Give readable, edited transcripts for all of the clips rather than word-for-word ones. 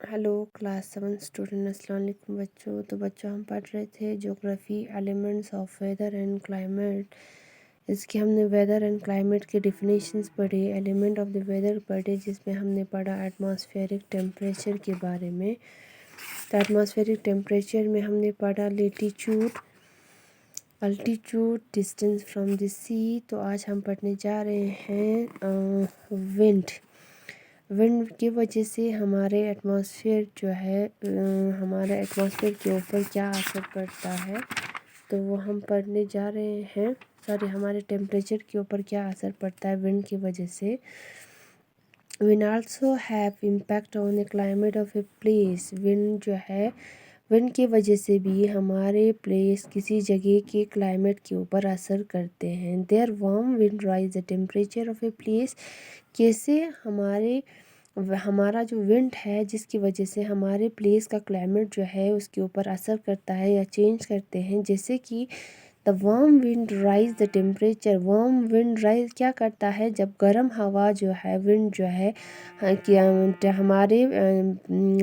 Hello class 7 student, अस्सलाम वालेकुम बच्चों। तो बच्चों हम पढ़ रहे थे geography elements of weather and climate. इसकी हमने वेदर एंड क्लाइमेट की डिफिनेशंस पढ़ी, एलिमेंट ऑफ द वेदर पढ़े, जिसमें हमने पढ़ा एटमॉस्फेरिक टेम्परेचर के बारे में। तो एटमॉस्फेरिक टेम्परेचर में हमने पढ़ा latitude, altitude, distance from the sea. तो आज हम पढ़ने जा रहे हैं विंड की वजह से हमारे एटमॉस्फेयर जो है हमारे एटमॉस्फेयर के ऊपर क्या असर पड़ता है, तो वो हम पढ़ने जा रहे हैं। हमारे टेम्परेचर के ऊपर क्या असर पड़ता है विंड की वजह से। Wind also have impact on the climate of a place. Wind जो है, विंड की वजह से भी हमारे प्लेस किसी जगह के क्लाइमेट के ऊपर असर करते हैं। Their warm wind rise the temperature of a place. कैसे हमारा जो विंड है, जिसकी वजह से हमारे प्लेस का क्लाइमेट जो है उसके ऊपर असर करता है या चेंज करते हैं। जैसे कि the warm wind rise the temperature. Warm wind rise क्या करता है, जब गर्म हवा जो है, विंड जो है हमारे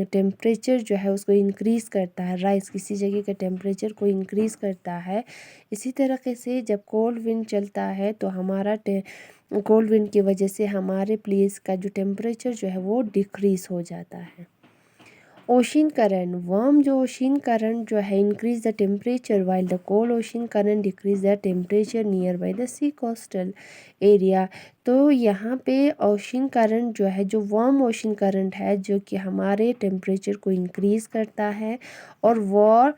टेम्परेचर जो है उसको इंक्रीज़ करता है। राइज किसी जगह के टेम्परेचर को इंक्रीज़ करता है। इसी तरीके से जब कोल्ड विंड चलता है तो हमारा कोल्ड विंड की वजह से हमारे प्लेस का जो टेम्परेचर जो है वो डिक्रीज़ हो जाता है। ओशन करंट, वार्म जो ओशन करंट जो है increase the temperature, while the cold ocean current decrease the temperature near by the sea coastal area. तो यहाँ पे ओशन करंट जो है, जो वार्म ओशन करंट है, जो कि हमारे टेम्परेचर को इंक्रीज़ करता है, और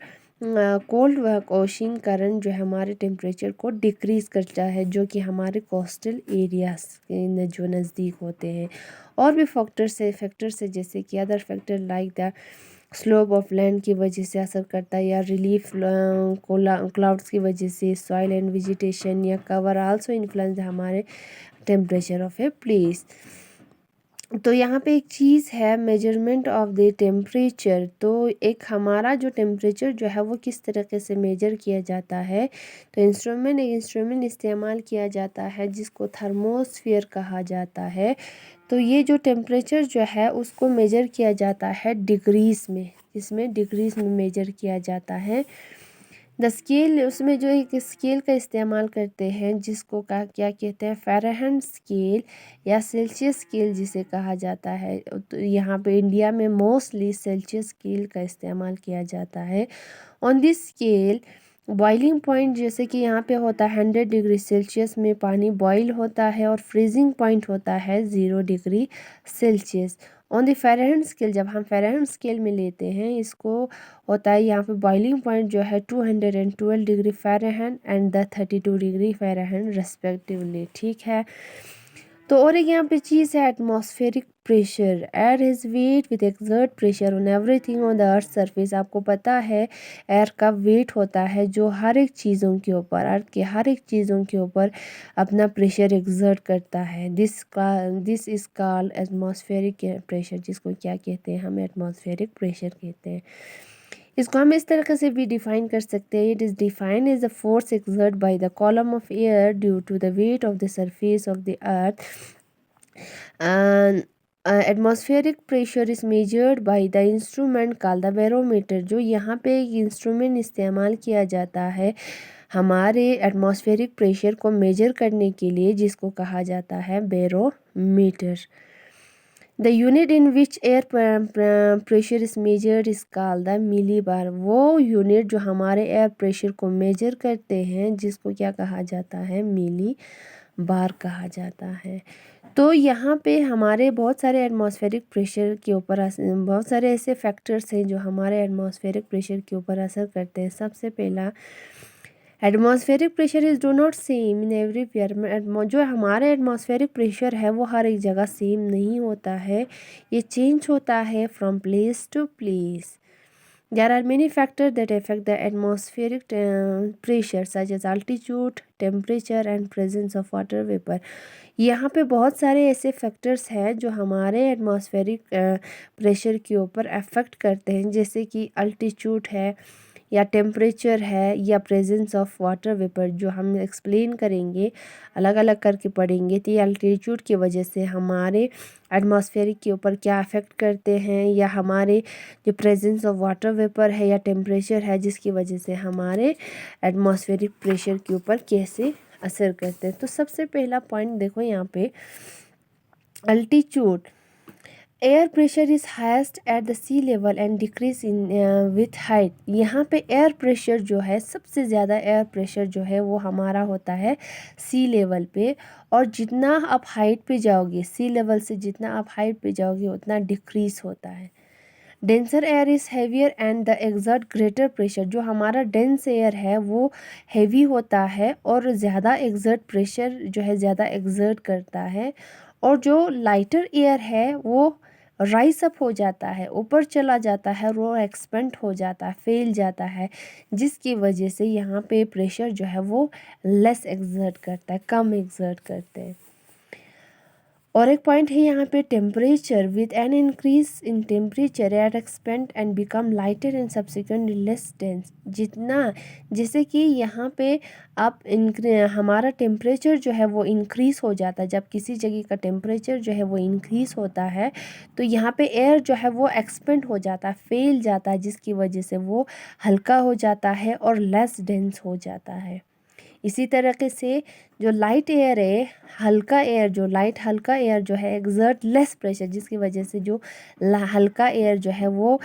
कोल्ड ओशन करंट जो है हमारे टेम्परेचर को डिक्रीज़ करता है, जो कि हमारे कोस्टल एरियाज के जो नज़दीक होते हैं। और भी फैक्टर्स है जैसे कि other factor like the slope of land की वजह से असर करता है, या रिलीफ क्लाउड्स की वजह से, सॉइल एंड वेजिटेशन या कवर आल्सो इन्फ्लुएंस हमारे टेम्परेचर ऑफ ए प्लेस। तो यहाँ पे एक चीज़ है, मेजरमेंट ऑफ द टेम्परेचर। तो एक हमारा जो टेम्परेचर जो है वो किस तरीके से मेजर किया जाता है, तो एक इंस्ट्रूमेंट इस्तेमाल किया जाता है जिसको थर्मोस्फियर कहा जाता है। तो ये जो टेम्परेचर जो है उसको मेजर किया जाता है डिग्रीज़ में, इसमें डिग्रीज़ में मेजर किया जाता है। द स्केल, उसमें जो एक स्केल का इस्तेमाल करते हैं जिसको क्या कहते हैं, फ़ारेनहाइट स्केल या सेल्सियस स्केल जिसे कहा जाता है। तो यहाँ पे इंडिया में मोस्टली सेल्सियस स्केल का इस्तेमाल किया जाता है। On this scale boiling point, जैसे कि यहाँ पे होता है 100 डिग्री सेल्सियस में पानी बॉईल होता है, और फ्रीजिंग पॉइंट होता है 0 degree Celsius. On the Fahrenheit scale, जब हम फ़ारेनहाइट स्केल में लेते हैं, इसको होता है यहाँ पे बॉइलिंग पॉइंट जो है 212 degree Fahrenheit and the 32 degree Fahrenheit respectively. ठीक है। तो और एक यहाँ पे चीज़ है, atmospheric pressure. Air is weight with exert pressure on everything on the earth surface. आपको पता है एयर का वेट होता है जो हर एक चीज़ों के ऊपर, अर्थ के हर एक चीज़ों के ऊपर अपना प्रेशर एक्सर्ट करता है। This is called atmospheric pressure, जिसको क्या कहते हैं, हम एटमॉस्फेरिक प्रेशर कहते हैं। इसको हम इस तरीके से भी डिफाइन कर सकते हैं। It is defined as the force exert by the column of air due to the weight of the surface of the earth. Atmospheric pressure is measured by the instrument called the barometer. जो यहाँ पे एक instrument इस्तेमाल किया जाता है हमारे atmospheric pressure को मेजर करने के लिए, जिसको कहा जाता है barometer. The unit in which air pressure is measured is called the millibar. वो यूनिट जो हमारे एयर प्रेशर को मेजर करते हैं, जिसको क्या कहा जाता है, मिली बार कहा जाता है। तो यहाँ पे हमारे बहुत सारे एटमॉस्फेरिक प्रेशर के ऊपर बहुत सारे ऐसे फैक्टर्स हैं जो हमारे एटमॉस्फेरिक प्रेशर के ऊपर असर करते हैं। सबसे पहला, atmospheric pressure is do not same in everywhere. जो हमारा एटमॉस्फेरिक प्रेशर है वो हर एक जगह सेम नहीं होता है, ये चेंज होता है from place to place. There are many factors that affect the atmospheric pressure such as altitude, temperature and presence of water vapor. यहाँ पे बहुत सारे ऐसे फैक्टर्स हैं जो हमारे एटमॉस्फेरिक प्रेशर के ऊपर अफेक्ट करते हैं, जैसे कि अल्टीट्यूड है, या टेम्परेचर है या प्रेजेंस ऑफ वाटर वेपर, जो हम एक्सप्लेन करेंगे, अलग अलग करके पढ़ेंगे। तो ये अल्टीट्यूड की वजह से हमारे एटमॉस्फेरिक के ऊपर क्या अफेक्ट करते हैं, या हमारे जो प्रेजेंस ऑफ वाटर वेपर है या टेम्परेचर है जिसकी वजह से हमारे एटमॉस्फेरिक प्रेशर के ऊपर कैसे असर करते हैं। तो सबसे पहला पॉइंट देखो यहाँ पे, altitude. Air pressure is highest at the sea level and decrease in with height. यहाँ पे एयर प्रेशर जो है, सबसे ज़्यादा एयर प्रेशर जो है वो हमारा होता है सी लेवल पे, और जितना आप हाइट पे जाओगे, सी लेवल से जितना आप हाइट पे जाओगे उतना डिक्रीज होता है। Denser air is heavier and the exert greater pressure. जो हमारा डेंस एयर है वो हैवी होता है और ज़्यादा एक्सर्ट प्रेशर जो है ज़्यादा एक्सर्ट करता है, और जो लाइटर एयर है वो राइस अप हो जाता है, ऊपर चला जाता है, वो एक्सपेंड हो जाता है, फैल जाता है, जिसकी वजह से यहाँ पे प्रेशर जो है वो लेस एक्सर्ट करता है, कम एक्सर्ट करते हैं। और एक पॉइंट है यहाँ पे, temperature with an increase in temperature air expand and become lighter and subsequently less dense. जितना, जैसे कि यहाँ पे आप हमारा टेम्परेचर जो है वो इंक्रीज़ हो जाता है, जब किसी जगह का टेम्परेचर जो है वो इंक्रीज़ होता है तो यहाँ पे एयर जो है वो एक्सपेंड हो जाता है, फैल जाता है, जिसकी वजह से वो हल्का हो जाता है और लेस डेंस हो जाता है। इसी तरीके से जो लाइट एयर है, हल्का एयर, जो लाइट हल्का एयर जो है एक्सर्ट लेस प्रेशर, जिसकी वजह से जो हल्का एयर जो है वो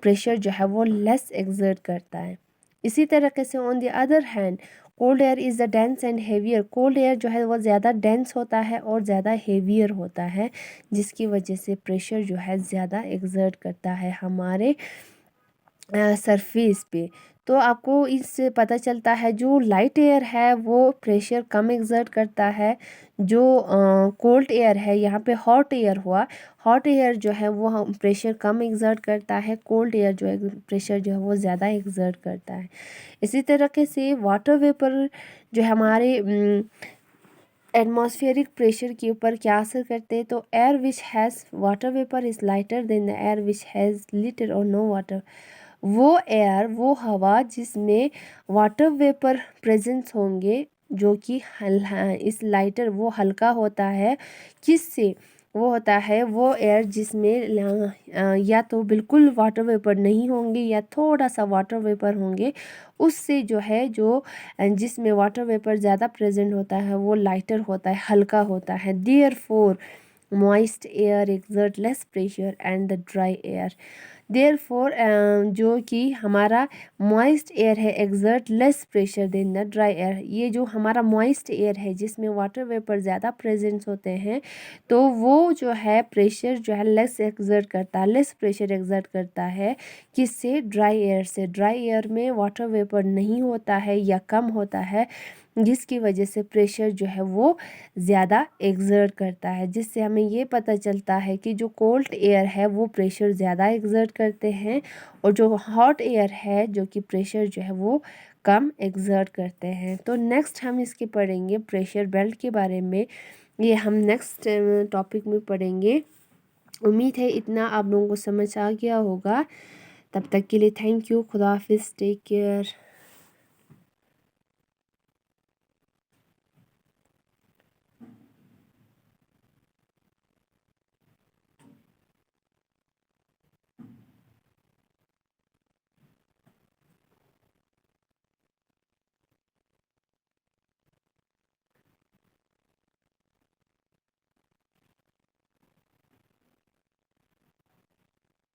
प्रेशर जो है वो लेस एक्सर्ट करता है। इसी तरीके से on the other hand, cold air is the dense and heavier. Cold air जो है वो ज़्यादा डेंस होता है और ज़्यादा हेवियर होता है, जिसकी वजह से प्रेशर जो है ज़्यादा एक्सर्ट करता है हमारे सरफेस पे। तो आपको इससे पता चलता है जो लाइट एयर है वो प्रेशर कम एक्सर्ट करता है, जो कोल्ड एयर है, यहाँ पे हॉट एयर हुआ, हॉट एयर जो है वो प्रेशर कम एक्सर्ट करता है, कोल्ड एयर जो है प्रेशर जो है वो ज़्यादा एक्सर्ट करता है। इसी तरीके से वाटर वेपर जो हमारे एटमॉस्फेरिक प्रेशर के ऊपर क्या असर करते हैं, तो air which has water vapour is lighter than the air which has little और नो वाटर। वो एयर, वो हवा जिसमें वाटर वेपर प्रेजेंस होंगे, जो कि इस लाइटर, वो हल्का होता है, किससे वो होता है, वो एयर जिसमें या तो बिल्कुल वाटर वेपर नहीं होंगे या थोड़ा सा वाटर वेपर होंगे, उससे जो है, जो जिसमें वाटर वेपर ज़्यादा प्रेजेंट होता है वो लाइटर होता है, हल्का होता है। Therefore moist air exert less pressure and the dry air. Therefore जो कि हमारा मॉइस्ट एयर है exert less pressure than the dry air. ये जो हमारा मॉइस्ट एयर है जिसमें वाटर वेपर ज़्यादा प्रेजेंस होते हैं, तो वो जो है प्रेशर जो है लेस एक्सर्ट करता है, लेस प्रेशर एक्सर्ट करता है, किससे, ड्राई एयर से। ड्राई एयर में वाटर वेपर नहीं होता है या कम होता है, जिसकी वजह से प्रेशर जो है वो ज़्यादा एक्सर्ट करता है, जिससे हमें ये पता चलता है कि जो कोल्ड एयर है वो प्रेशर ज़्यादा एक्सर्ट करते हैं, और जो हॉट एयर है जो कि प्रेशर जो है वो कम एक्सर्ट करते हैं। तो नेक्स्ट हम इसके पढ़ेंगे प्रेशर बेल्ट के बारे में, ये हम नेक्स्ट टॉपिक में पढ़ेंगे। उम्मीद है इतना आप लोगों को समझ आ गया होगा। तब तक के लिए थैंक यू, खुदा हाफिज़, टेक केयर।